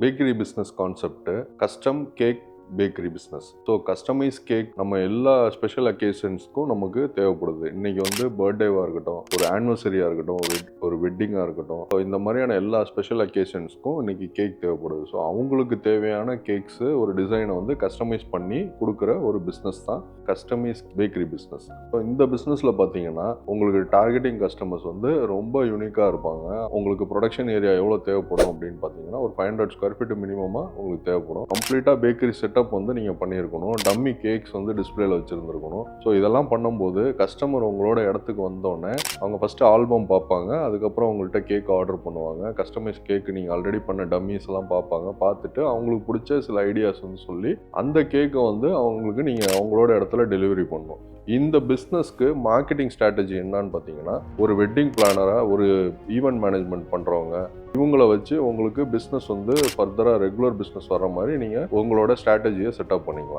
Bakery business concept custom cake bakery business. So customize cake நம்ம எல்லா special அக்கேஷன்ஸ்க்கும் நமக்கு தேவைப்படுது. இன்னைக்கு வந்து பர்த்டேவாக இருக்கட்டும், ஒரு ஆனிவர்சரியாக இருக்கட்டும், ஒரு வெட்டிங்காக இருக்கட்டும், ஸோ இந்த மாதிரியான எல்லா ஸ்பெஷல் அக்கேஷன்ஸ்க்கும் இன்னைக்கு கேக் தேவைப்படுது. ஸோ அவங்களுக்கு தேவையான கேக்ஸு ஒரு டிசைனை வந்து கஸ்டமைஸ் பண்ணி கொடுக்குற ஒரு பிஸ்னஸ் தான் கஸ்டமைஸ் பேக்கரி பிஸ்னஸ். ஸோ இந்த பிஸ்னஸில் பார்த்தீங்கன்னா உங்களுக்கு டார்கெட்டிங் கஸ்டமர்ஸ் வந்து ரொம்ப யூனிக்காக இருப்பாங்க. உங்களுக்கு ப்ரொடக்ஷன் ஏரியா எவ்வளோ தேவைப்படும் அப்படின்னு பார்த்தீங்கன்னா ஒரு 500 ஸ்கொயர் ஃபீட் மினிமமாக உங்களுக்கு தேவைப்படும். கம்ப்ளீட்டாக பேக்கரி செட்டப் வந்து நீங்கள் பண்ணியிருக்கணும். டம்மி கேக்ஸ் வந்து டிஸ்பிளேல வச்சுருந்துருக்கணும். ஸோ இதெல்லாம் பண்ணும்போது கஸ்டமர் உங்களோட இடத்துக்கு வந்தோடனே அவங்க ஃபஸ்ட்டு ஆல்பம் பார்ப்பாங்க. அதுக்கப்புறம் உங்கள்கிட்ட கேக் ஆர்டர் பண்ணுவாங்க. கஸ்டமைஸ் கேக் நீங்கள் ஆல்ரெடி பண்ண டம்மிஸ் எல்லாம் பார்ப்பாங்க. பார்த்துட்டு அவங்களுக்கு பிடிச்ச சில ஐடியாஸ் வந்து சொல்லி அந்த கேக்கை வந்து அவங்களுக்கு நீங்கள் அவங்களோட இடத்துல டெலிவரி பண்ணணும். இந்த பிஸ்னஸ்க்கு மார்க்கெட்டிங் ஸ்ட்ராட்டஜி என்னன்னு பார்த்தீங்கன்னா ஒரு வெட்டிங் பிளானராக, ஒரு ஈவெண்ட் மேனேஜ்மெண்ட் பண்ணுறவங்க, இவங்கள வச்சு உங்களுக்கு பிஸ்னஸ் வந்து ஃபர்தராக ரெகுலர் பிஸ்னஸ் வர மாதிரி நீங்கள் உங்களோட ஸ்ட்ராட்டஜியை செட்டப் பண்ணிக்கலாம்.